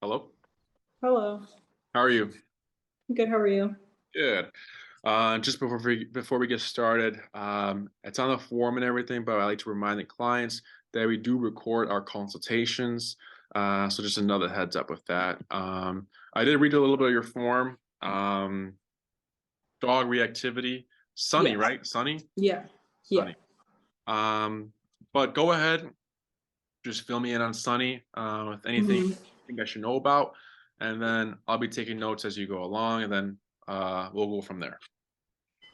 Hello. Hello. How are you? Good. How are you? Good. Just before we get started, it's on the form and everything, but I like to remind the clients that we do record our consultations. So just another heads up with that. I did read a little bit of your form. Dog reactivity. Sunny, Yeah. right? Sunny? Yeah. Yeah. Sunny. But go ahead, just fill me in on Sunny with anything you think I should know about, and then I'll be taking notes as you go along, and then we'll go from there.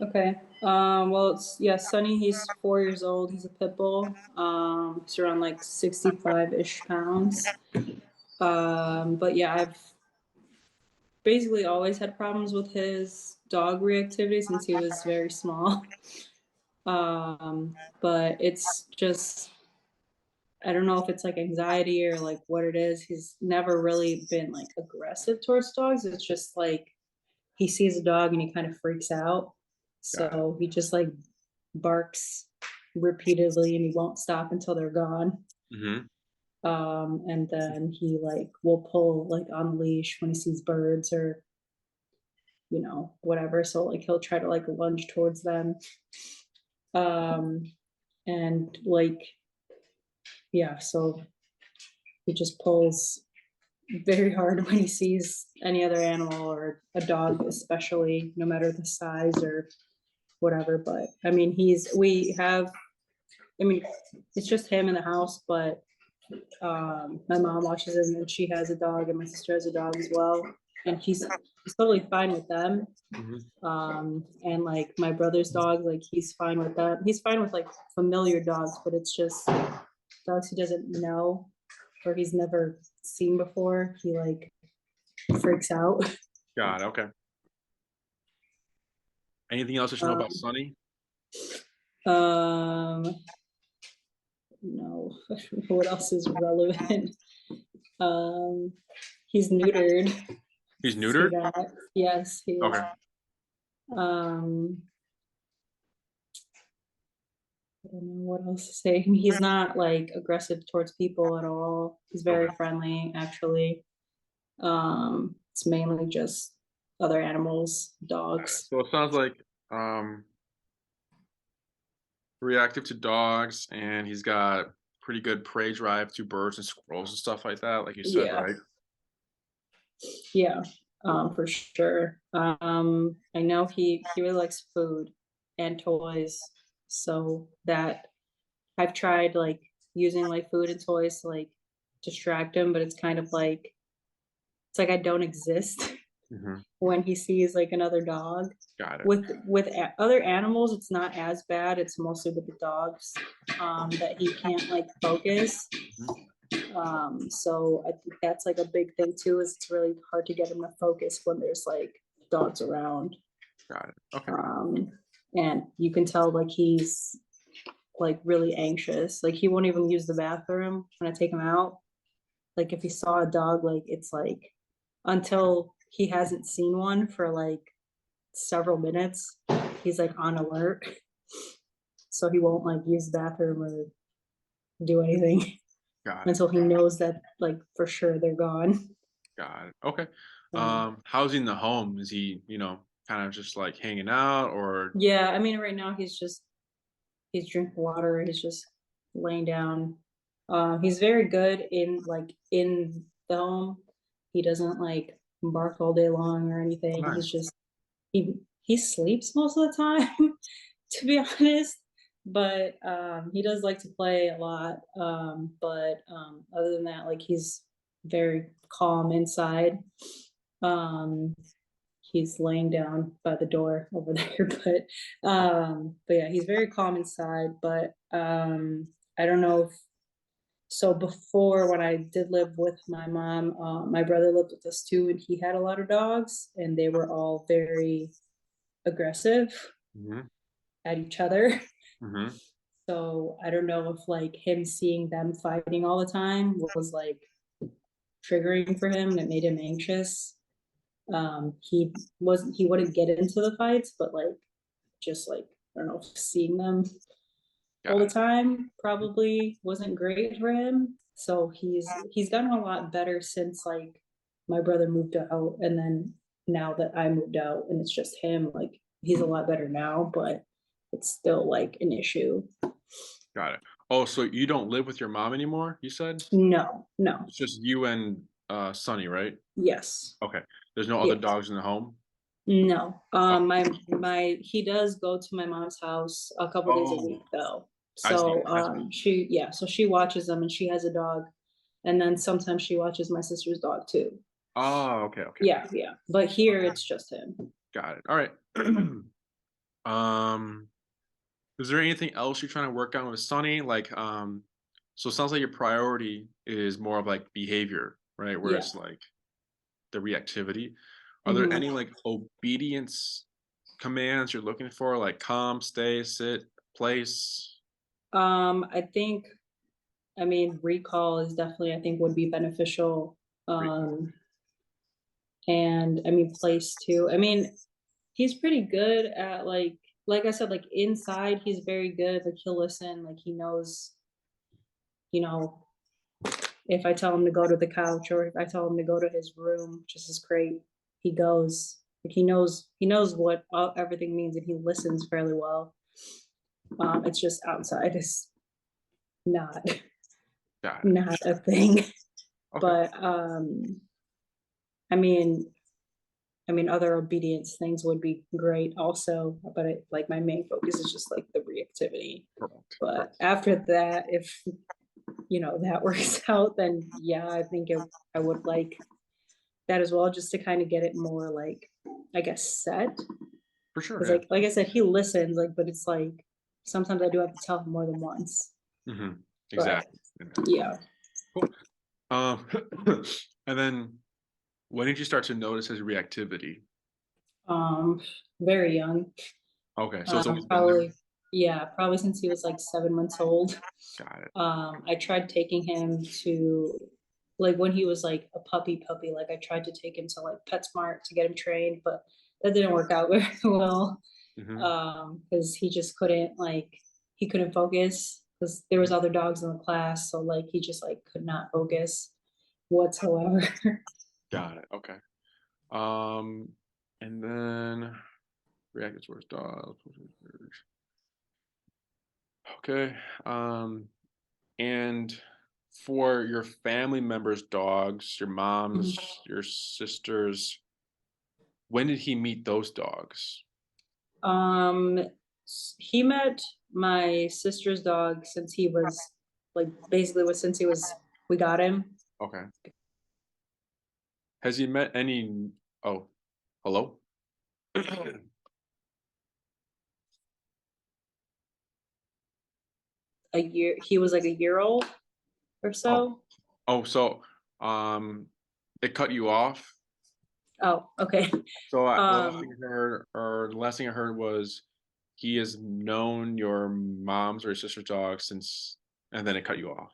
Okay. Well, Sonny, he's 4 years old. He's a pit bull. He's around like 65-ish pounds. But yeah, I've basically always had problems with his dog reactivity since he was very small. But it's just, I don't know if it's like anxiety or like what it is. He's never really been like aggressive towards dogs. It's just like he sees a dog and he kind of freaks out. Got it. So he just like barks repeatedly and he won't stop until they're gone. Mm-hmm. And then he like will pull like on the leash when he sees birds or whatever. So like he'll try to like lunge towards them. And like yeah, so he just pulls very hard when he sees any other animal or a dog, especially, no matter the size or whatever. But I mean, it's just him in the house, but my mom watches him and she has a dog and my sister has a dog as well. And he's totally fine with them. And like my brother's dog, like he's fine with that. He's fine with like familiar dogs, but it's just dogs he doesn't know or he's never seen before. He like freaks out. Got it. Okay. Anything else you should know about Sunny? Um, no. What else is relevant? He's neutered. He's See neutered? that? Yes, he is. Okay. Um, I don't know what else to say. He's not like aggressive towards people at all. He's very Okay. friendly, actually. It's mainly just other animals, dogs. So it sounds like um reactive to dogs, and he's got pretty good prey drive to birds and squirrels and stuff like that, like you said, Yeah, right? yeah, for sure. I know he really likes food and toys, so that I've tried like using like food and toys to like distract him, but it's like I don't exist Mm-hmm. when he sees like another dog. Got it. With other animals, it's not as bad. It's mostly with the dogs that he can't like focus. Mm-hmm. So I think that's like a big thing too. Is it's really hard to get him to focus when there's like dogs around. Got it. Okay. And you can tell like he's like really anxious. Like he won't even use the bathroom when I take him out. Like if he saw a dog, like it's like until he hasn't seen one for like several minutes, he's like on alert. So he won't like use the bathroom or do anything Got it. until he knows that like for sure they're gone. Got it. Okay. Um, How's he in the home? Is he, kind of just like hanging out or yeah, I mean right now he's drinking water, he's just laying down. He's very good in the home. He doesn't like bark all day long or anything. He's nice? just he sleeps most of the time, to be honest. But he does like to play a lot. But other than that, like he's very calm inside. Um, he's laying down by the door over there, but yeah, he's very calm inside. But I don't know if so before when I did live with my mom, my brother lived with us too, and he had a lot of dogs, and they were all very aggressive Mm-hmm. at each other. Mm-hmm. So I don't know if like him seeing them fighting all the time was like triggering for him and it made him anxious. He wouldn't get into the fights, but like just like I don't know, seeing them all Got the it. time probably wasn't great for him. So he's gotten a lot better since like my brother moved out, and then now that I moved out and it's just him, like he's a lot better now, but it's still like an issue. Got it. Oh, so you don't live with your mom anymore, you said? No, no. It's just you and Sonny, right? Yes. Okay. There's no other Yes. dogs in the home? No. Oh, My he does go to my mom's house a couple days a week oh, though. I see. So I see. so she watches them and she has a dog. And then sometimes she watches my sister's dog too. Oh, okay, okay. Yeah, yeah. But here Okay. it's just him. Got it. All right. Um, is there anything else you're trying to work on with Sonny? Like, so it sounds like your priority is more of like behavior, right? Yeah. Whereas like the reactivity. Are there Hmm. any like obedience commands you're looking for, like calm, stay, sit, place? I think I mean recall is definitely I think would be beneficial. Recall. Um and I mean place too. I mean he's pretty good at like I said, like inside he's very good. Like he'll listen, like he knows, you know, if I tell him to go to the couch or if I tell him to go to his room, just as great, he goes. Like he knows what everything means and he listens fairly well. It's just outside is not Got it. not a thing. Okay. But I mean other obedience things would be great also, but like my main focus is just like the reactivity. Correct. But Correct. after that, if that works out, then yeah, I think I would like that as well, just to kind of get it more like I guess set. For sure. Because Yeah. like I said, he listens, like, but it's like sometimes I do have to tell him more than once. But Exactly. Yeah. yeah, Cool. Um, and then when did you start to notice his reactivity? um, very young. Okay, so it's always been there. Probably yeah, probably since he was like 7 months old. Got it. I tried taking him to like when he was like a puppy, like I tried to take him to like PetSmart to get him trained, but that didn't work out very well. Hmm. Because he just couldn't like he couldn't focus because there was other dogs in the class, so like he just like could not focus whatsoever. Got it. Okay. Um, and then reactive towards dogs. Okay. And for your family members' dogs, your mom's, your sisters, when did he meet those dogs? um he met my sister's dog since he was like basically was since he was we got him Okay. Has he met any? Oh, hello? a year he was like a year old or Oh, so. oh, so um, it cut you off. Oh, okay. So the last thing um I heard, or the last thing I heard was he has known your mom's or your sister's dog since, and then it cut you off.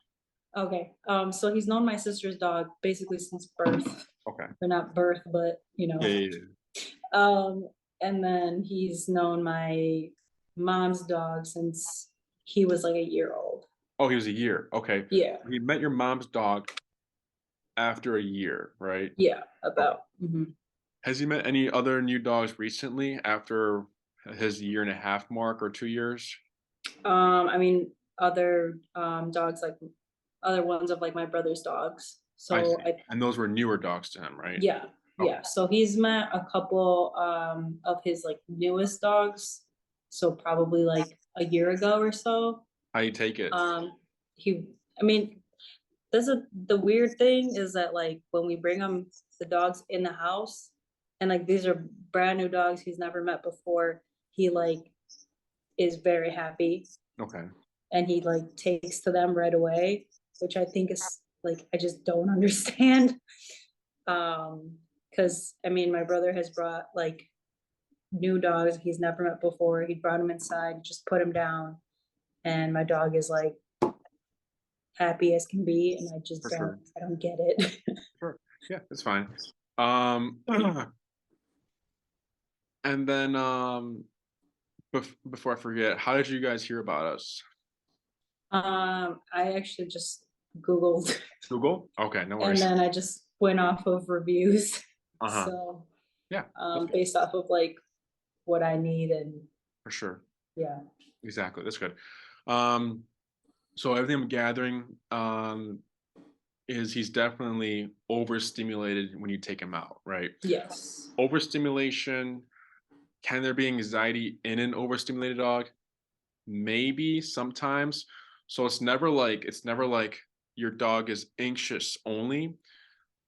okay, so he's known my sister's dog basically since birth, Okay. or not birth, but Yeah, yeah, yeah. and then he's known my mom's dog since he was like a year old. Oh, he was a year. Okay. Yeah, He met your mom's dog after a year, right? yeah, Okay. about. Mhm. Has he met any other new dogs recently after his year and a half mark or 2 years? I mean, other dogs like other ones of like my brother's dogs. I So see. And those were newer dogs to him, right? yeah, Okay. yeah. So he's met a couple of his like newest dogs. So probably like a year ago or so. How you take it? Um, he, I mean, the weird thing is that like when we bring him the dogs in the house, and like these are brand new dogs he's never met before, he like is very happy Okay. and he like takes to them right away, which I think is like I just don't understand. Because I mean, my brother has brought like new dogs he's never met before. He brought him inside, just put him down, and my dog is like happy as can be, and For sure. I don't get it. Sure. Yeah, that's fine. Um, and then before I forget, how did you guys hear about us? I actually just Googled, Google? Okay, no and worries. then I just went off of reviews. Uh-huh. So, Yeah, that's good. based off of like what I need and For sure. yeah. Exactly. That's good. Um, so everything I'm gathering, is he's definitely overstimulated when you take him out, right? Yes. Overstimulation, can there be anxiety in an overstimulated dog? Maybe sometimes. So it's never like your dog is anxious only.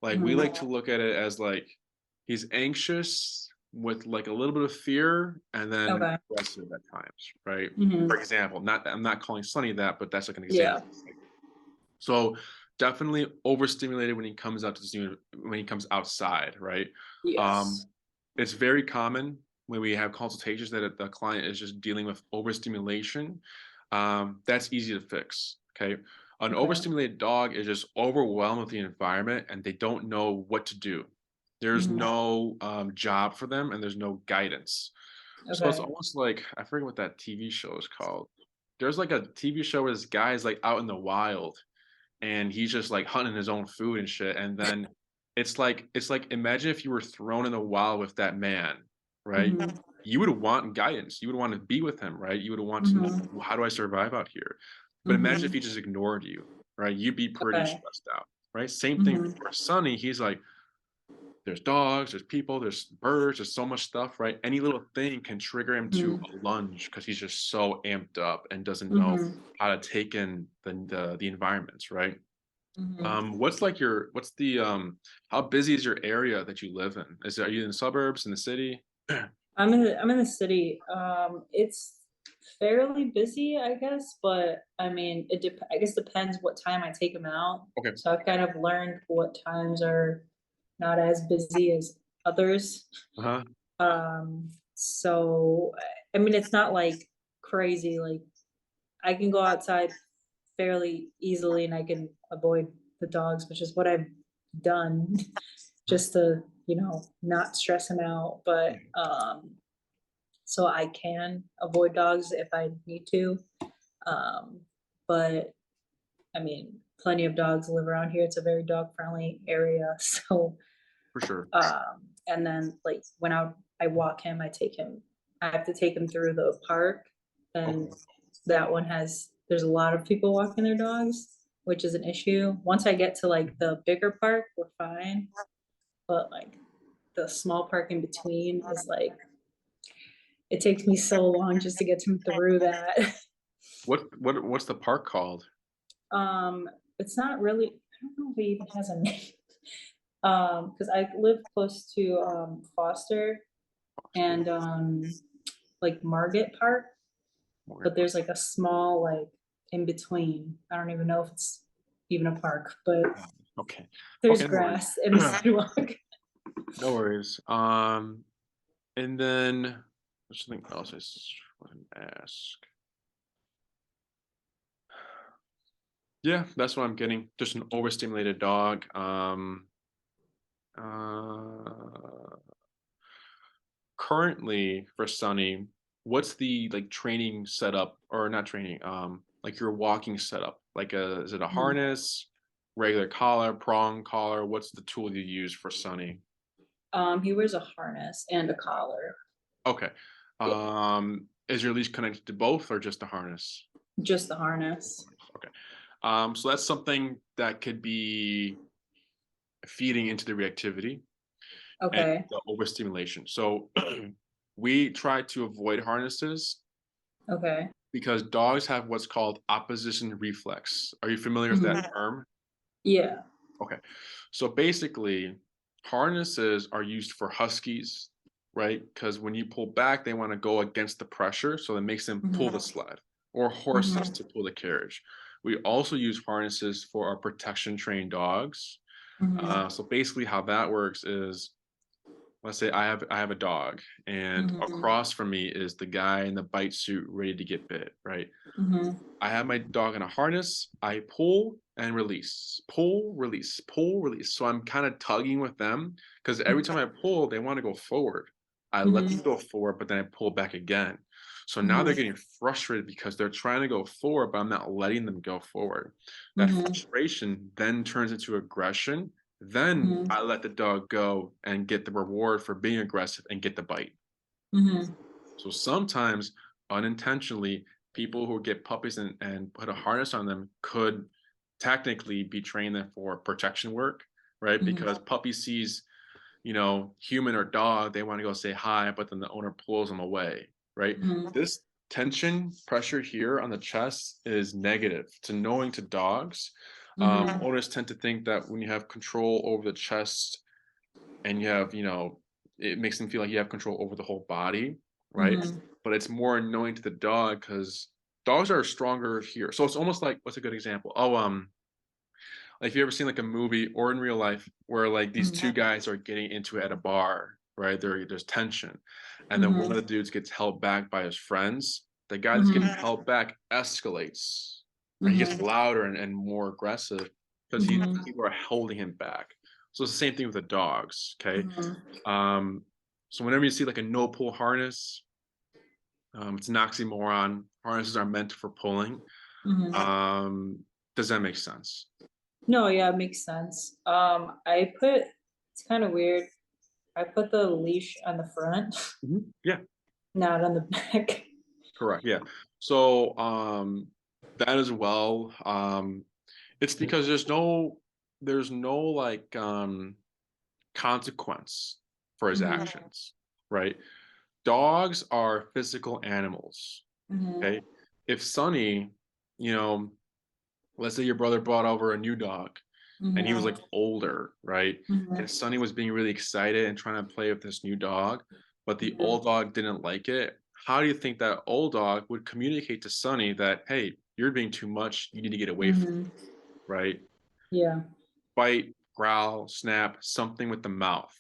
Like we like Mhm. to look at it as like he's anxious with like a little bit of fear and then Okay. aggressive at times, right? For Mhm. example, not I'm not calling Sunny that, but that's like an example. Yeah. So definitely overstimulated when he comes outside, right? Um, Yes. it's very common when we have consultations that the client is just dealing with overstimulation. That's easy to fix. Okay. An Okay. overstimulated dog is just overwhelmed with the environment and they don't know what to do. There's Mhm. no job for them and there's no guidance. So it's Okay. almost like I forget what that TV show is called. There's like a TV show where this guy is like out in the wild and he's just like hunting his own food and shit. And then it's like imagine if you were thrown in the wild with that man, right? Mhm. You would want guidance. You would want to be with him, right? You would want to know, Mhm. "Well, how do I survive out here?" But imagine if Mhm. he just ignored you, right? You'd be pretty Okay. stressed out, right? Same thing Mhm. for Sonny. He's like, there's dogs, there's people, there's birds, there's so much stuff, right? Any little thing can trigger him to Mhm. a lunge because he's just so amped up and doesn't know Mhm. how to take in the environments, right? Mhm. What's the how busy is your area that you live in? Are you in the suburbs, in the city? I'm in the city. It's fairly busy, I guess, but I mean, I guess depends what time I take them out. Okay. So I've kind of learned what times are not as busy as others. Uh-huh. So I mean, it's not like crazy. Like I can go outside fairly easily and I can avoid the dogs, which is what I've done Mhm. just to, not stress them out. But so I can avoid dogs if I need to. Um, but I mean, plenty of dogs live around here. It's a very dog friendly area. So, For sure. and then like when I walk him, I have to take him through the park, and Okay. that one there's a lot of people walking their dogs, which is an issue. Once I get to like the bigger park, we're fine. But like the small park in between is like it takes me so long just to get him through that. What's the park called? Um, it's not really, I don't know if it even has a name. Because I live close to Foster Foster. and like Margate Park, Morgan but Park. there's like a small like in between. I don't even know if it's even a park, but Okay. there's Okay, no worries. grass and a sidewalk. No worries. And then there's something else want to ask. Yeah, that's what I'm getting. Just an overstimulated dog. Uh, Currently for Sunny, what's the like training setup or not training? Like your walking setup. Like is it a Mhm. harness, regular collar, prong collar? What's the tool you use for Sunny? He wears a harness and a collar. Okay. Yeah, Is your leash connected to both or just the harness? just the harness. Okay. So that's something that could be feeding into the reactivity and Okay. the overstimulation. So we try to avoid harnesses Okay. because dogs have what's called opposition reflex. Are you familiar with that Mhm. term? Yeah. Okay. So basically, harnesses are used for huskies, right? Because when you pull back, they want to go against the pressure. So it makes them pull the Mhm. sled or horses Mhm. to pull the carriage. We also use harnesses for our protection trained dogs. Mhm. So basically, how that works is let's say I have a dog and Mhm. across from me is the guy in the bite suit ready to get bit, right? Mhm. I have my dog in a harness. I pull and release, pull, release, pull, release. So I'm kind of tugging with them because every time I pull, they want to go forward. I let them Mhm. go forward, but then I pull back again. So now they're Mhm. getting frustrated because they're trying to go forward, but I'm not letting them go forward. That Mhm. frustration then turns into aggression. Then Mhm. I let the dog go and get the reward for being aggressive and get the bite. Mhm. So sometimes unintentionally, people who get puppies and put a harness on them could technically be training them for protection work, right? Mhm. Because puppy sees, human or dog, they want to go say hi, but then the owner pulls them away, right? Mhm. This tension pressure here on the chest is negative to knowing to dogs. Mhm. Owners tend to think that when you have control over the chest and you have, it makes them feel like you have control over the whole body, right? Mhm. But it's more annoying to the dog because dogs are stronger here. So it's almost like, what's a good example? Oh, like, if you ever seen like a movie or in real life where like these Mhm. two guys are getting into it at a bar, right? There's tension, and then one of Mhm. the dudes gets held back by his friends. The guy that's getting Mhm. held back escalates, right? He gets Mhm. louder and more aggressive because Mhm. people are holding him back. So it's the same thing with the dogs. Okay. Mhm. Um, so whenever you see like a no pull harness, it's an oxymoron. Harnesses are meant for pulling. Mhm. Um, does that make sense? No, yeah, it makes sense. It's kind of weird. I put the leash on the front, Yeah. not on the back. Correct. Yeah. So that as well. It's because there's no like consequence for his Mhm. actions, right? Dogs are physical animals. Mhm. Okay. If Sonny, you know, let's say your brother brought over a new dog and he was Mhm. like older, right? And Mhm. Sonny was being really excited and trying to play with this new dog, but the Mhm. old dog didn't like it. How do you think that old dog would communicate to Sonny that, hey, you're being too much, you need to get away from, Mhm. right? Yeah. Bite, growl, snap, something with the mouth.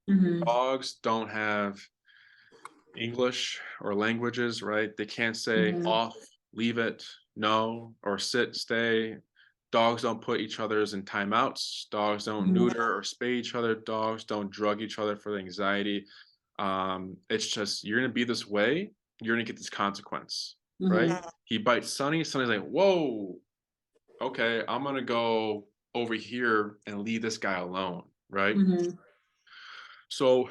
Mhm. Dogs don't have English or languages, right? They can't say Mhm. off, leave it, no, or sit, stay. Dogs don't put each other's in timeouts. Dogs don't Mhm. neuter or spay each other. Dogs don't drug each other for the anxiety. It's just you're gonna be this way. You're gonna get this consequence, right? Mhm. He bites Sonny. Sonny's like, "Whoa, okay, I'm gonna go over here and leave this guy alone," right? Mhm. So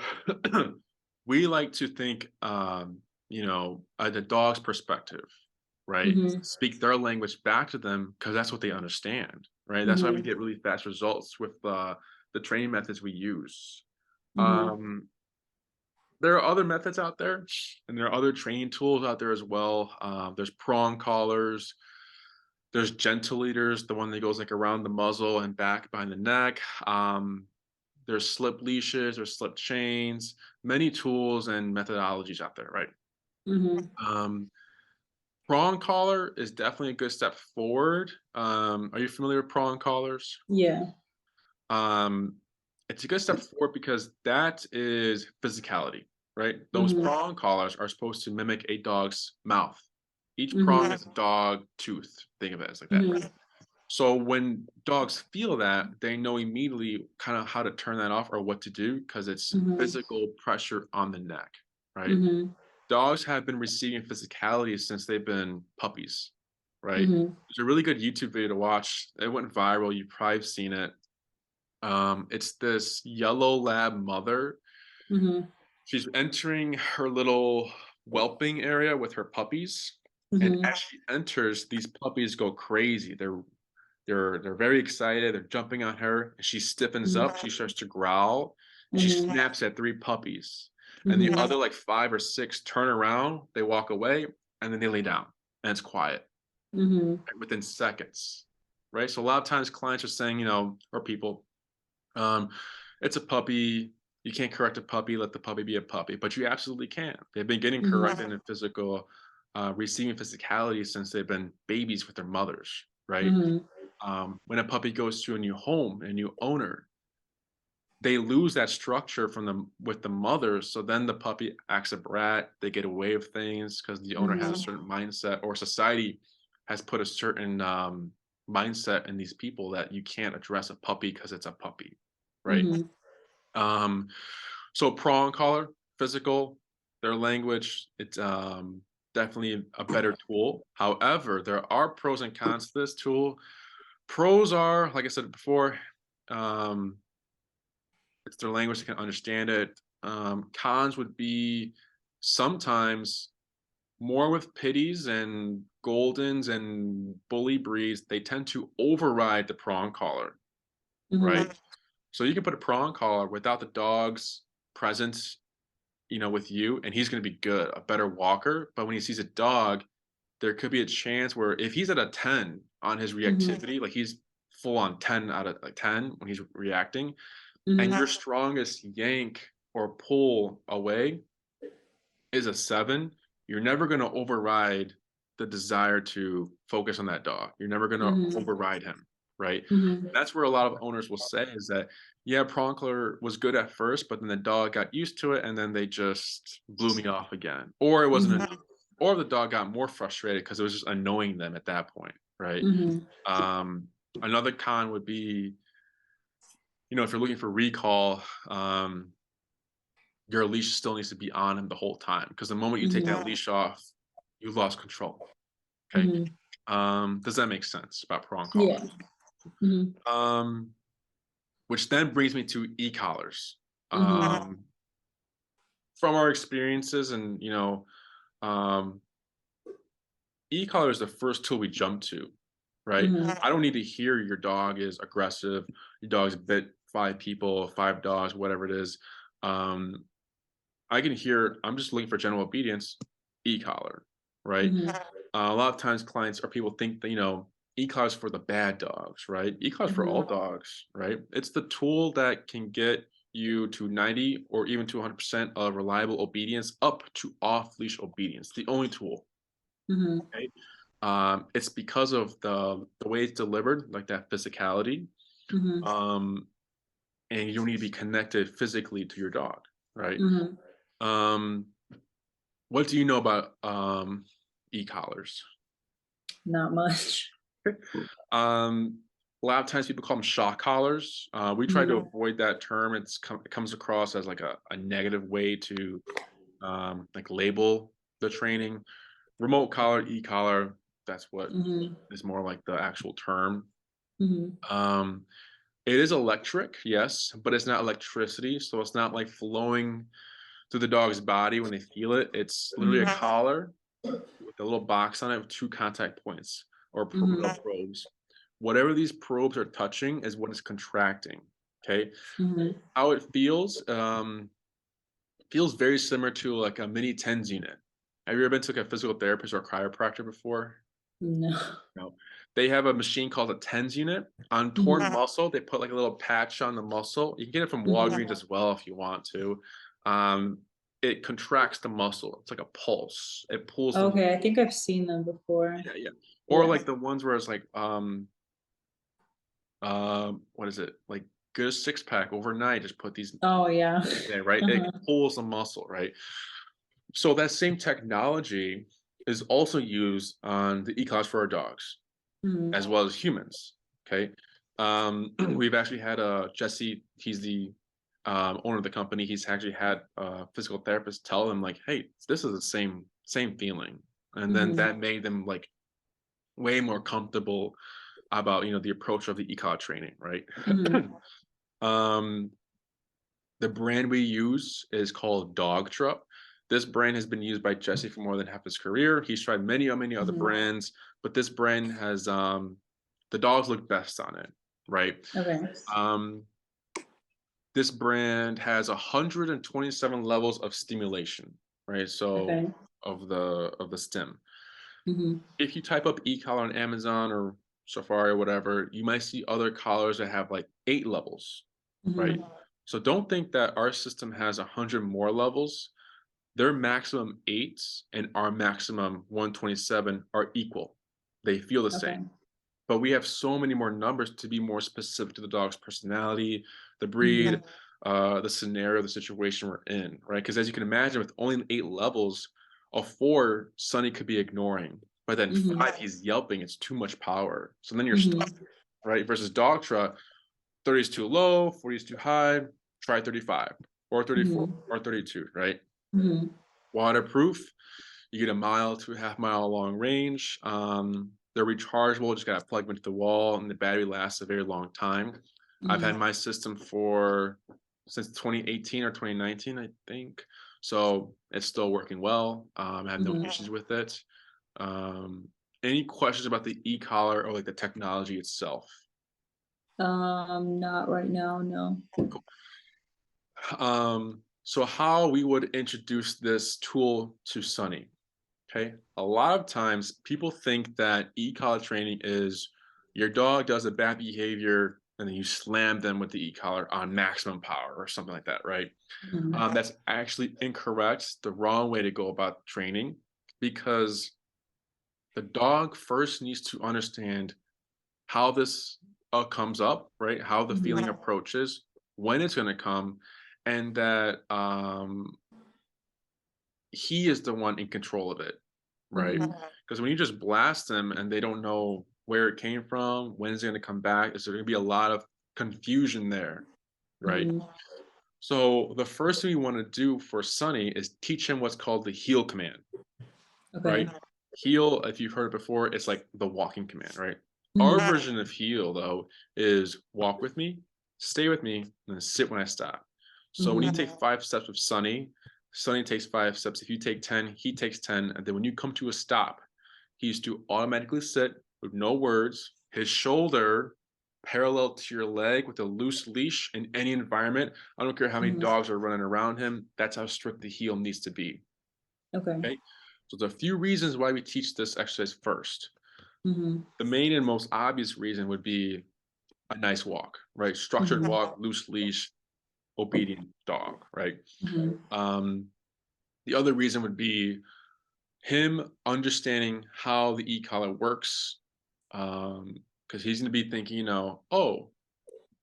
we like to think, the dog's perspective, right? Mhm. Speak their language back to them because that's what they understand, right? That's why we Mhm. get really fast results with the training methods we use. Mhm. Um, there are other methods out there, and there are other training tools out there as well. There's prong collars. There's gentle leaders, the one that goes like around the muzzle and back behind the neck. There's slip leashes or slip chains, many tools and methodologies out there, right? Mhm. Um, Prong collar is definitely a good step forward. Are you familiar with prong collars? Yeah. Um, it's a good step forward because that is physicality, right? Those Mhm. prong collars are supposed to mimic a dog's mouth. Each prong Mhm. is a dog tooth. Think of it as like that, right? Mhm. So when dogs feel that, they know immediately kind of how to turn that off or what to do because it's Mhm. physical pressure on the neck, right? Mhm. Dogs have been receiving physicality since they've been puppies, right? Mhm. There's a really good YouTube video to watch. It went viral. You've probably seen it. It's this yellow lab mother. Mhm. She's entering her little whelping area with her puppies. And Mhm. as she enters, these puppies go crazy. They're very excited. They're jumping on her. And she stiffens Mhm. up. She starts to growl. And she Mhm. snaps at three puppies. And the Mhm. other like five or six turn around. They walk away, and then they lay down. And it's quiet Mhm. right, within seconds. Right. So a lot of times clients are saying, or people, um, it's a puppy. You can't correct a puppy. Let the puppy be a puppy. But you absolutely can. They've been getting Mhm. corrected in physical, receiving physicality since they've been babies with their mothers. Right. Mhm. When a puppy goes to a new home, a new owner, they lose that structure from them with the mother. So then the puppy acts a brat. They get away with things because the owner has a Mhm. certain mindset, or society has put a certain mindset in these people that you can't address a puppy because it's a puppy, right? Mhm. Um, so prong collar, physical, their language. It's definitely a better tool. However, there are pros and cons to this tool. Pros are, like I said before, it's their language, they can understand it. Cons would be sometimes more with pitties and goldens and bully breeds, they tend to override the prong collar, Mhm. right? So you can put a prong collar without the dog's presence, with you, and he's going to be good, a better walker. But when he sees a dog, there could be a chance where if he's at a 10 on his Mhm. reactivity, like he's full on 10 out of like 10 when he's reacting, and Mhm. your strongest yank or pull away is a 7, you're never going to override the desire to focus on that dog. You're never going to Mhm. override him, right? Mhm. That's where a lot of owners will say is that, yeah, Pronkler was good at first, but then the dog got used to it and then they just blew me off again. Or it wasn't Mhm. enough. Or the dog got more frustrated because it was just annoying them at that point, right? Mhm. Um, Another con would be, if you're looking for recall, your leash still needs to be on him the whole time because the moment you take that Mhm. leash off, you lost control. Okay. Mhm. Does that make sense about prong Yeah. collar? Mhm. Um, which then brings me to e-collars. Mhm. Um, from our experiences and um, e-collar is the first tool we jump to, right? Mhm. I don't need to hear your dog is aggressive, your dog's bit 5 people, 5 dogs, whatever it is. Um, I can hear I'm just looking for general obedience, e-collar, right? Mhm. A lot of times clients or people think that, e-collars for the bad dogs, right? E-collars for all Mhm. dogs, right? It's the tool that can get you to 90 or even to 100% of reliable obedience up to off leash obedience. The only tool, Mhm. okay? It's because of the way it's delivered, like that physicality. Mhm. Um, and you don't need to be connected physically to your dog, right? Mhm. Um, what do you know about e-collars? Not much. Um, a lot of times people call them shock collars. We try to Mhm. avoid that term. It comes across as like a negative way to like label the training. Remote collar, e-collar, that's what Mhm. is more like the actual term. Mhm. Um, it is electric, yes, but it's not electricity. So it's not like flowing through the dog's body when they feel it. It's literally a Mhm. collar with a little box on it with 2 contact points or Mhm. probes. Whatever these probes are touching is what is contracting. Okay, Mhm. how it feels very similar to like a mini TENS unit. Have you ever been to like a physical therapist or a chiropractor before? No. No. They have a machine called a TENS unit. On torn Mhm. muscle, they put like a little patch on the muscle. You can get it from Mhm. Walgreens as well if you want to. Um, it contracts the muscle. It's like a pulse. It pulls the Okay, I muscle. think I've seen them before. Yeah, yeah. Or Yeah. like the ones where it's like what is it? Like get a 6 pack overnight, just put these Oh, yeah. there, right? It Uh-huh. pulls the muscle, right? So that same technology is also used on the e-collars for our dogs Mhm. as well as humans. Okay. We've actually had Jesse, he's the owner of the company. He's actually had a physical therapist tell him like, hey, this is the same feeling. And then Mhm. that made them like way more comfortable about the approach of the e-collar training, right? Mhm. um, the brand we use is called Dogtra. This brand has been used by Jesse for more than half his career. He's tried many other Mhm. brands, but this brand has the dogs look best on it, right? Okay. Um, this brand has 127 levels of stimulation, right? So Okay. of the stim. Mhm. If you type up e-collar on Amazon or Safari or whatever, you might see other collars that have like 8 levels, right? Mhm. So don't think that our system has 100 more levels. Their maximum 8 and our maximum 127 are equal. They feel the Okay. same. But we have so many more numbers to be more specific to the dog's personality, the breed, Mhm. the scenario, the situation we're in, right? Because as you can imagine, with only 8 levels, a 4 Sonny could be ignoring, but then Mhm. 5 he's yelping. It's too much power. So then you're Mhm. stuck, right? Versus Dogtra, 30 is too low, 40 is too high. Try 35 or 34 Mhm. or 32, right? Mhm. Waterproof. You get a mile to a half mile long range. They're rechargeable, just gotta plug them into the wall, and the battery lasts a very long time. I've had Mhm. my system for since 2018 or 2019, I think. So it's still working well. I have no Mhm. issues with it. Um, any questions about the e-collar or like the technology itself? Not right now, no. So how we would introduce this tool to Sunny. Okay. A lot of times people think that e-collar training is your dog does a bad behavior and then you slam them with the e-collar on maximum power or something like that, right? Mhm. That's actually incorrect, the wrong way to go about training, because the dog first needs to understand how this comes up, right? How the feeling Mhm. approaches, when it's going to come, and that he is the one in control of it, right? Mhm. Because when you just blast them and they don't know where it came from, when is it going to come back, is there going to be a lot of confusion there, right? Mhm. So the first thing we want to do for Sunny is teach him what's called the heel command, Okay. right? Heel, if you've heard it before, it's like the walking command, right? Our Mhm. version of heel, though, is walk with me, stay with me, and then sit when I stop. So when you Mhm. take 5 steps with Sunny, Sunny takes 5 steps. If you take 10, he takes 10. And then when you come to a stop, he's to automatically sit with no words, his shoulder parallel to your leg with a loose leash in any environment. I don't care how many Mhm. dogs are running around him. That's how strict the heel needs to be. Okay. Okay. So there's a few reasons why we teach this exercise first. Mhm. The main and most obvious reason would be a nice walk, right? Structured Mhm. walk, loose leash, obedient dog, right? Mhm. Um, the other reason would be him understanding how the e-collar works, because he's going to be thinking, oh,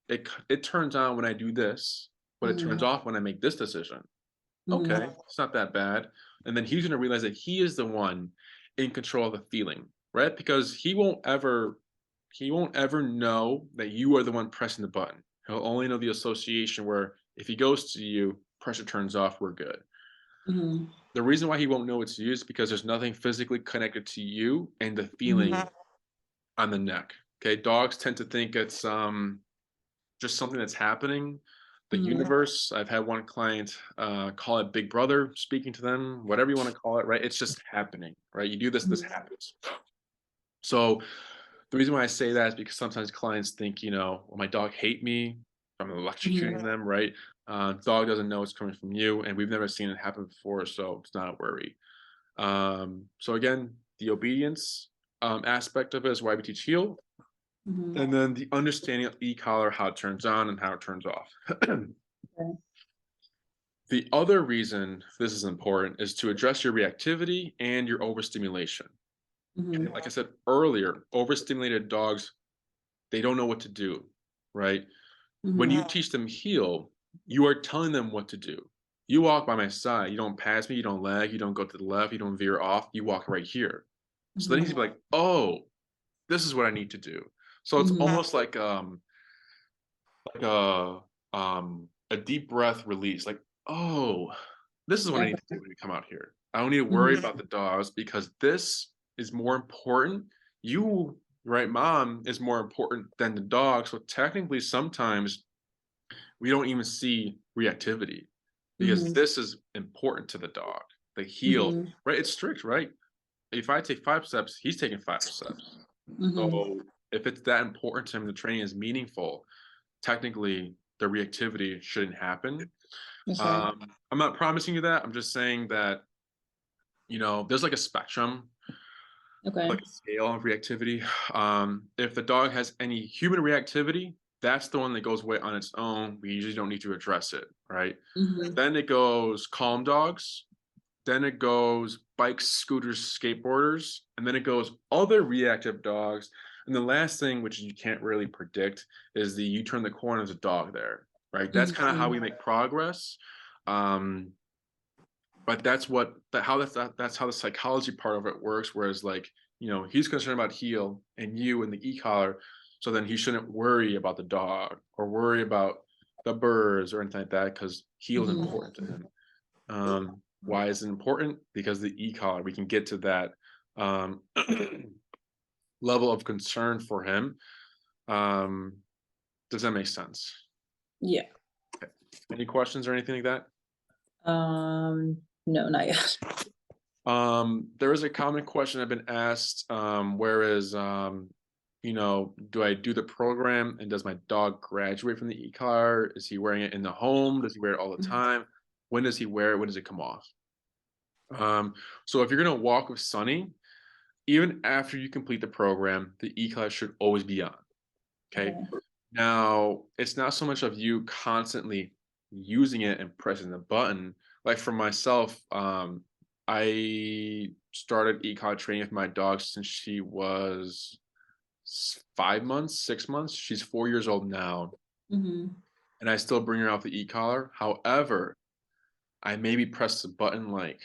it turns on when I do this, but it turns Mhm. off when I make this decision. Mhm. Okay, it's not that bad. And then he's going to realize that he is the one in control of the feeling, right? Because he won't ever know that you are the one pressing the button. He'll only know the association where if he goes to you, pressure turns off, we're good. Mhm. The reason why he won't know it's you is because there's nothing physically connected to you and the feeling Mhm. on the neck. Okay, dogs tend to think it's just something that's happening. The Mhm. universe. I've had one client call it Big Brother speaking to them, whatever you want to call it, right? It's just happening, right? You do this, this Mhm. happens. So the reason why I say that is because sometimes clients think, well, my dog hate me, I'm electrocuting Mhm. them, right? Dog doesn't know it's coming from you, and we've never seen it happen before, so it's not a worry. So again, the obedience aspect of it is why we teach heel, Mhm. and then the understanding of e-collar, how it turns on and how it turns off. Okay. The other reason this is important is to address your reactivity and your overstimulation. Okay, Mhm. like I said earlier, overstimulated dogs, they don't know what to do, right? When Mhm. you teach them heel, you are telling them what to do. You walk by my side, you don't pass me, you don't lag, you don't go to the left, you don't veer off, you walk right here. So then he's Mhm. like, oh, this is what I need to do. So it's Mhm. almost like a deep breath release, like, oh, this is what I need Okay. to do when you come out here. I don't need to worry Mhm. about the dogs because this is more important. You, right, mom, is more important than the dog. So technically, sometimes we don't even see reactivity because Mhm. this is important to the dog. The heel, Mhm. right? It's strict, right? If I take 5 steps, he's taking 5 steps. Mhm. So if it's that important to him, the training is meaningful, technically the reactivity shouldn't happen. Okay. I'm not promising you that. I'm just saying that, there's like a spectrum, Okay. like a scale of reactivity. If the dog has any human reactivity, that's the one that goes away on its own. We usually don't need to address it, right? Mhm. Then it goes calm dogs. Then it goes bikes, scooters, skateboarders. And then it goes other reactive dogs. And the last thing, which you can't really predict, is the you turn the corner, there's a dog there, right? That's kind of how we Mhm. make progress. Um, but that's how the psychology part of it works. Whereas like, he's concerned about heel and you and the e-collar. So then he shouldn't worry about the dog or worry about the birds or anything like that because heel is Mhm. important to him. Why is it important? Because the e-collar, we can get to that um, level of concern for him. Does that make sense? Yeah. Okay. Any questions or anything like that? No, not yet. There is a common question I've been asked, whereas, do I do the program and does my dog graduate from the e-collar? Is he wearing it in the home? Does he wear it all the Mhm. time? When does he wear it? When does it come off? So if you're gonna walk with Sunny, even after you complete the program, the e-collar should always be on. Okay. Okay. Now, it's not so much of you constantly using it and pressing the button. Like for myself, I started e-collar training with my dog since she was 5 months, 6 months. She's 4 years old now, Hmm. and I still bring her out the e-collar. However, I maybe press the button like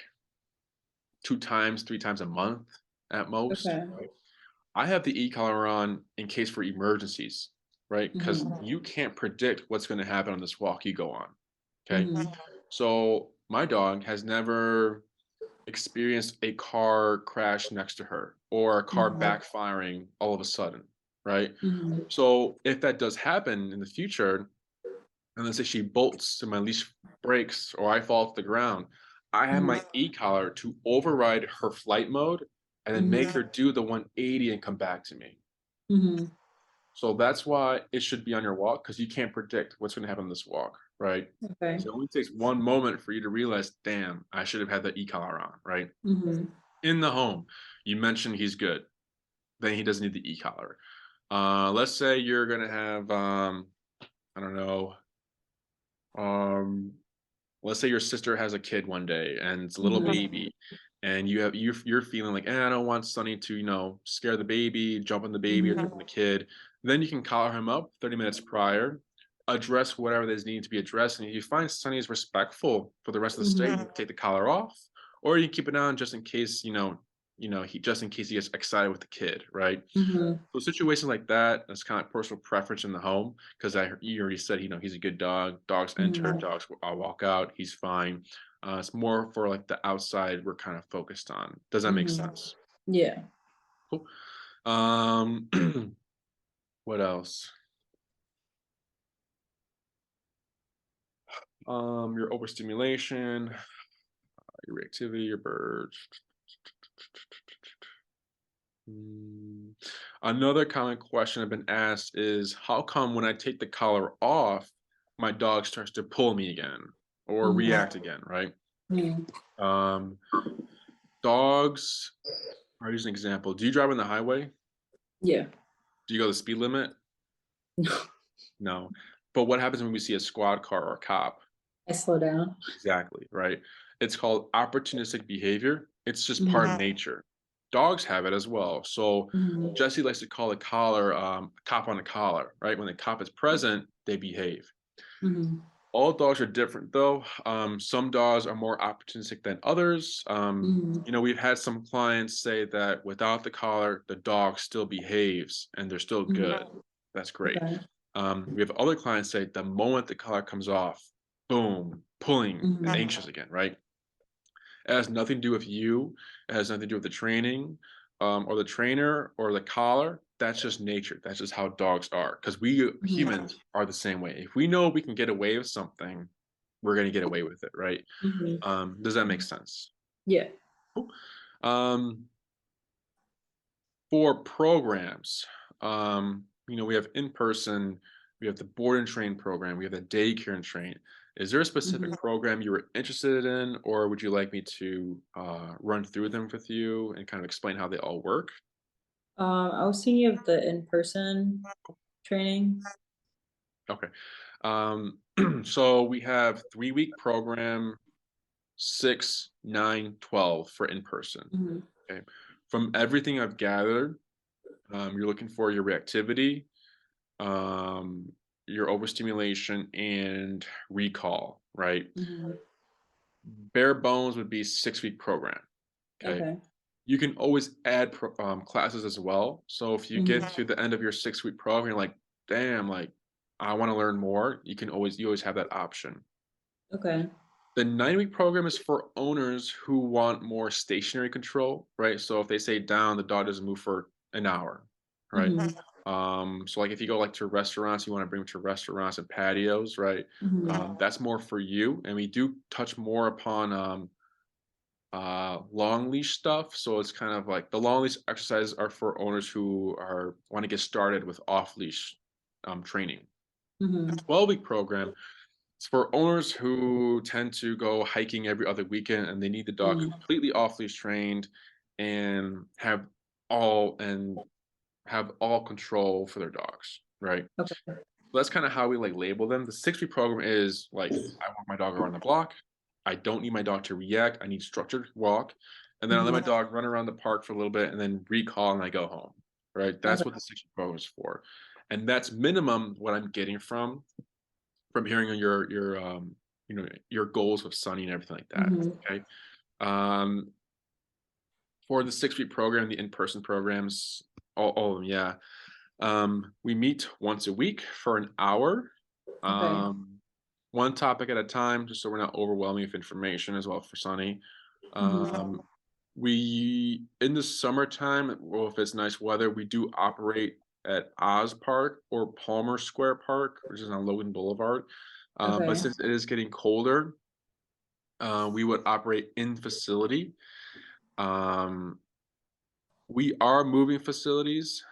2 times, 3 times a month at most. Okay. I have the e-collar on in case for emergencies, right? Because Hmm. you can't predict what's going to happen on this walk you go on. Okay. Hmm. So my dog has never experienced a car crash next to her or a car Hmm. backfiring all of a sudden, right? Hmm. So if that does happen in the future, and let's say she bolts and my leash breaks or I fall off the ground, I have my e-collar to override her flight mode and then make Hmm. her do the 180 and come back to me. Hmm. So that's why it should be on your walk because you can't predict what's going to happen on this walk, right? Okay. So it only takes one moment for you to realize, damn, I should have had the e-collar on, right? Hmm. In the home, you mentioned he's good, then he doesn't need the e-collar. Let's say you're gonna have, I don't know, um, let's say your sister has a kid one day and it's a little Hmm. baby, and you're feeling like, I don't want Sonny to, scare the baby, jump on the baby or jump on Hmm. the kid. Then you can collar him up 30 minutes prior, address whatever that's needing to be addressed, and if you find Sonny is respectful for the rest of the stay, you can take the collar off, or you keep it on just in case, he just in case he gets excited with the kid, right? Hmm. So situations like that, that's kind of personal preference in the home because you already said, he's a good dog. Dogs enter, Hmm. dogs walk out. He's fine. It's more for like the outside we're kind of focused on. Does that make Hmm. sense? Yeah. Cool. Um, what else? Your overstimulation, your reactivity, your birds. Mm. Another common question I've been asked is how come when I take the collar off, my dog starts to pull me again or Hmm. react again, right? Hmm. Um, Dogs, I'll use an example. Do you drive on the highway? Yeah. Do you go the speed limit? No. But what happens when we see a squad car or a cop? I slow down. Exactly, right? It's called opportunistic behavior. It's just part of Hmm. nature. Dogs have it as well. So Hmm. Jesse likes to call a collar cop on a collar, right? When the cop is present, they behave. Hmm. All dogs are different though. Some dogs are more opportunistic than others. Hmm. We've had some clients say that without the collar, the dog still behaves and they're still good. Hmm. That's great. Okay. We have other clients say the moment the collar comes off, boom, pulling, Hmm. anxious again, right? It has nothing to do with you. It has nothing to do with the training, or the trainer or the collar. That's just nature. That's just how dogs are. Because we Hmm. humans are the same way. If we know we can get away with something, we're going to get away with it, right? Hmm. Does that make sense? Yeah. Cool. Um, for programs, we have in person, we have the board and train program, we have the daycare and train. Is there a Hmm. specific program you were interested in, or would you like me to run through them with you and kind of explain how they all work? I was thinking of the in-person training. Okay. Um, so we have 3-week program, 6, 9, 12 for in person. Hmm. Okay. From everything I've gathered, you're looking for your reactivity, um, your overstimulation, and recall, right? Hmm. Bare bones would be 6-week program. Okay. Okay. You can always add classes as well. So if you get Hmm. to the end of your 6-week program, you're like, damn, like I want to learn more. You always have that option. Okay. The 9-week program is for owners who want more stationary control, right? So if they say down, the dog doesn't move for an hour, right? Mhm. So like if you go like to restaurants, you want to bring them to restaurants and patios, right? Mhm. That's more for you. And we do touch more upon long leash stuff. So it's kind of like the long leash exercises are for owners who are want to get started with off leash training. The Mhm. 12-week program, it's for owners who tend to go hiking every other weekend and they need the dog Mhm. completely off leash trained and all and have all control for their dogs, right? Okay. So that's kind of how we like label them. The 6-week program is like I want my dog around the block. I don't need my dog to react. I need structured walk. And then I let my Mhm. dog run around the park for a little bit and then recall and I go home. Right. That's Okay. what the 6-week program is for. And that's minimum what I'm getting from hearing on your your goals with Sunny and everything like that. Mhm. Okay. Um for the 6-week program, the in-person programs, all of them, yeah. We meet once a week for an hour, Okay. one topic at a time, just so we're not overwhelming with information as well for Sunny. Mhm. We in the summertime, well, if it's nice weather, we do operate at Oz Park or Palmer Square Park, which is on Logan Boulevard. But Okay. since it is getting colder, we would operate in facility. Um, we are moving facilities.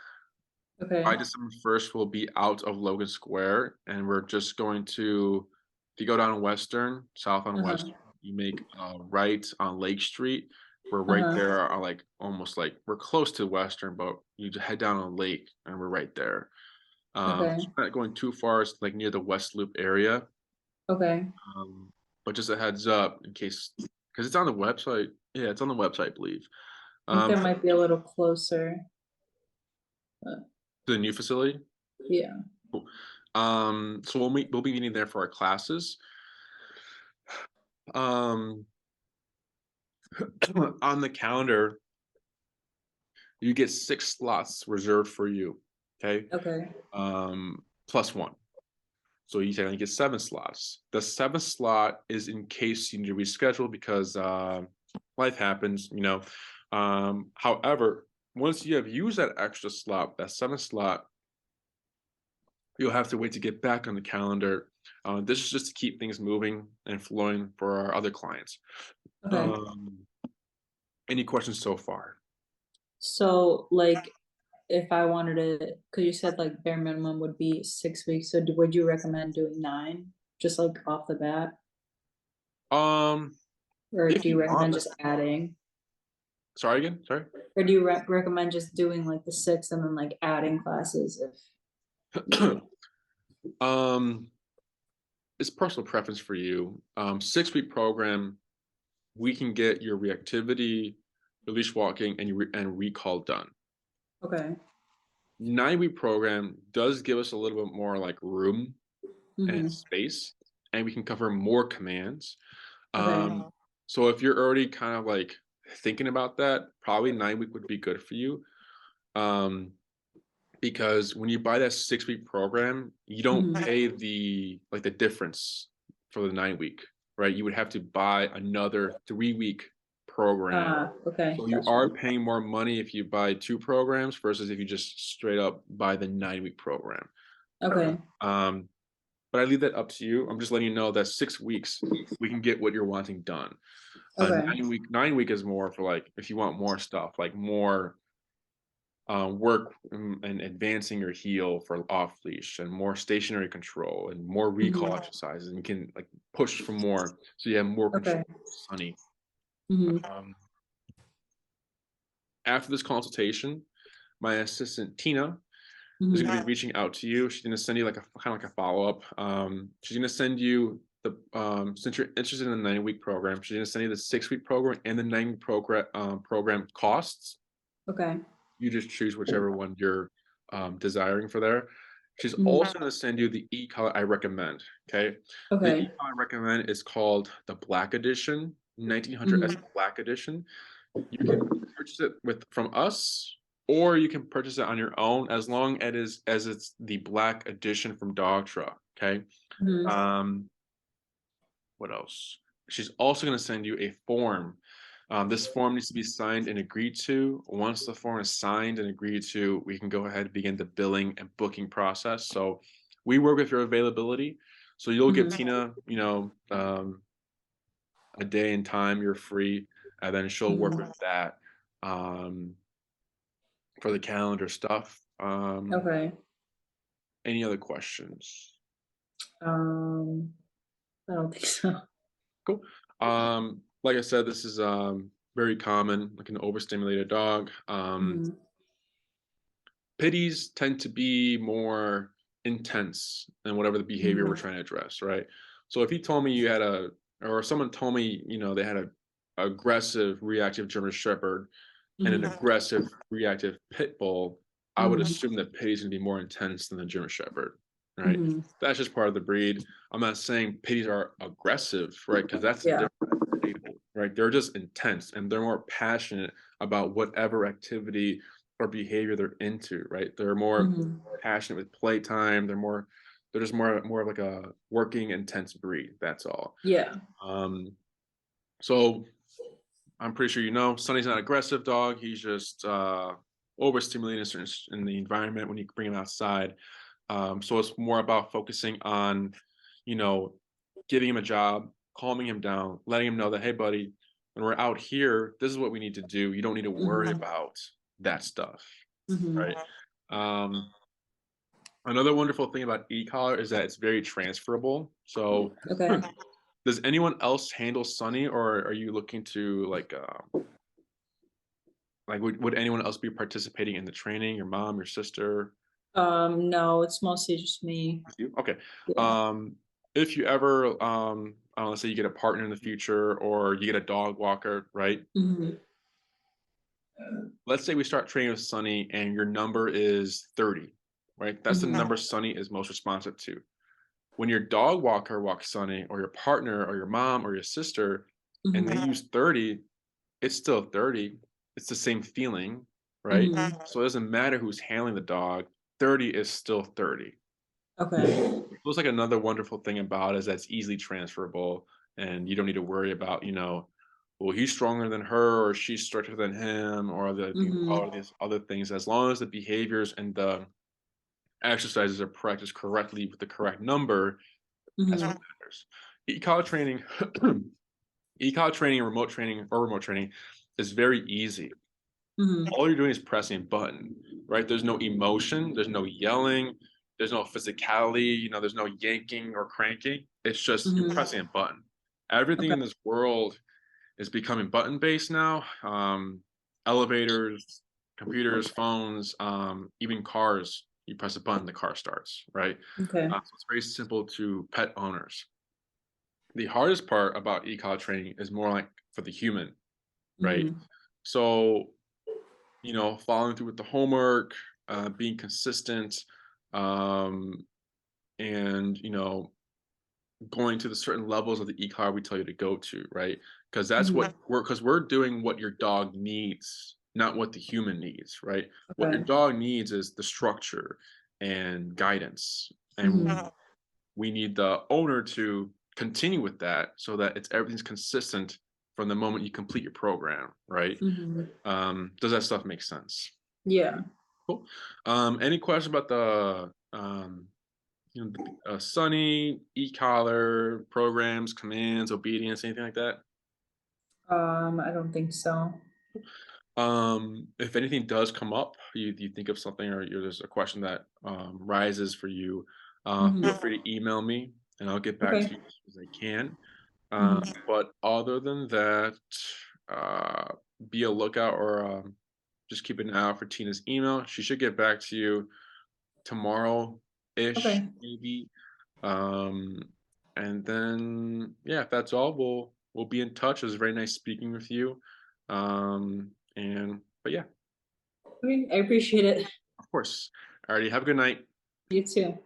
By Okay. December 1st, we'll be out of Logan Square, and we're just going to, if you go down Western, south on Uh-huh. Western, you make right on Lake Street. We're right Uh-huh. there, like almost like we're close to Western, but you just head down on Lake, and we're right there. Okay. So we're not going too far. It's like near the West Loop area. Okay. But just a heads up in case, because it's on the website. Yeah, it's on the website, I believe. I think that For might be a little closer. But the new facility. yeah. Cool. So we'll be meeting there for our classes. Um, on the calendar, you get 6 slots reserved for you. Okay. Okay. Plus one. So you can only get 7 slots. The seventh slot is in case you need to reschedule because life happens. However, once you have used that extra slot, that seventh slot, you'll have to wait to get back on the calendar. This is just to keep things moving and flowing for our other clients. Okay. Um, any questions so far? So, like, if I wanted to, because you said like bare minimum would be 6 weeks, so would you recommend doing 9, just like off the bat, Um, or if do you you want, recommend just adding, sorry again, sorry. or do you recommend just doing like the 6 and then like adding classes if needed? um, it's personal preference for you. 6-week program, we can get your reactivity, release walking, and recall done. Okay. 9-week program does give us a little bit more like room and Mm-hmm. space, and we can cover more commands. Okay. So if you're already kind of like thinking about that, probably 9-week would be good for you. Because when you buy that 6-week program, you don't Mm-hmm. pay the difference for the 9-week, right? You would have to buy another 3-week program. Okay. So you Gotcha. are paying more money if you buy 2 programs versus if you just straight up buy the 9-week program. Okay. Um, but I leave that up to you. I'm just letting you know that 6 weeks we can get what you're wanting done. Okay. 9-week is more for like if you want more stuff, like more work and advancing your heel for off leash and more stationary control and more recall Mm-hmm. exercises, and you can like push for more so you have more control. Okay. Sunny. Mm-hmm. Um, After this consultation, my assistant Tina is going to Mm-hmm. be reaching out to you. She's going to send you like a kind of like a follow up. She's going to send you the since you're interested in the 9-week program, she's going to send you the 6-week program and the 9-week program costs. Okay. You just choose whichever one you're desiring for there. She's Mm-hmm. also going to send you the e-collar I recommend. Okay. The Okay. e-collar I recommend is called the Black Edition, 1900S Mm-hmm. Black Edition. You can purchase it from us, or you can purchase it on your own as long as it's the Black Edition from Dogtra. Okay. Mm-hmm. Um, what else? She's also going to send you a form. This form needs to be signed and agreed to. Once the form is signed and agreed to, we can go ahead and begin the billing and booking process. So we work with your availability. So you'll give Tina, a day and time you're free, and then she'll work with that for the calendar stuff. Okay. Any other questions? I don't think so. Cool. Like I said, this is very common, like an overstimulated dog. Pitties tend to be more intense than whatever the behavior we're trying to address, right? So if you told me you had or someone told me, they had a aggressive reactive German Shepherd and an aggressive reactive pit bull, I would assume that Pitty's gonna be more intense than the German Shepherd, right? That's just part of the breed. I'm not saying Pitties are aggressive, right? Because that's a Yeah. different breed, right? They're just intense and they're more passionate about whatever activity or behavior they're into, right? They're more passionate with playtime. They're just more of like a working intense breed. That's all. Yeah. So I'm pretty sure Sonny's not an aggressive dog. He's just overstimulating in the environment when you bring him outside. So it's more about focusing on, giving him a job, calming him down, letting him know that, hey, buddy, when we're out here, this is what we need to do. You don't need to worry about that stuff, right? Another wonderful thing about e-collar is that it's very transferable. So Okay. does anyone else handle Sunny, or are you looking to would anyone else be participating in the training? Your mom, your sister? No, it's mostly just me. You? Okay. Yeah. If you ever, let's say you get a partner in the future, or you get a dog walker, right? Let's say we start training with Sunny and your number is 30, right? That's the number Sunny is most responsive to. When your dog walker walks Sunny, or your partner or your mom or your sister, and they use 30, it's still 30. It's the same feeling, right? So it doesn't matter who's handling the dog, 30 is still 30. Okay. So it's like another wonderful thing about it is that's easily transferable, and you don't need to worry about, well, he's stronger than her or she's stricter than him, or all of these other things. As long as the behaviors and the exercises are practiced correctly with the correct number, that's what matters. E-collar training, e-collar training, remote training is very easy. All you're doing is pressing a button, right? There's no emotion, there's no yelling, there's no physicality, there's no yanking or cranking. It's just you're pressing a button. Everything Okay. in this world is becoming button based now. Elevators, computers, phones, even cars. You press a button, the car starts, right? Okay. So it's very simple to pet owners. The hardest part about e-collar training is more like for the human, right? So, following through with the homework, being consistent, and going to the certain levels of the e-collar we tell you to go to, right? Because that's what we're doing what your dog needs, not what the human needs, right? What your Okay. dog needs is the structure and guidance, and we need the owner to continue with that so that everything's consistent from the moment you complete your program, right? Does that stuff make sense? Yeah. Cool. Any question about the Sunny, e-collar, programs, commands, obedience, anything like that? I don't think so. If anything does come up, you think of something, or there's a question that rises for you, feel free to email me and I'll get back to Okay. you as soon as I can. But other than that, be a lookout, or just keep an eye out for Tina's email. She should get back to you tomorrow-ish, Okay. maybe. Um, and then, yeah, if that's all, we'll be in touch. It was very nice speaking with you. But yeah, Okay. I appreciate it. of course. Alrighty, have a good night. You too.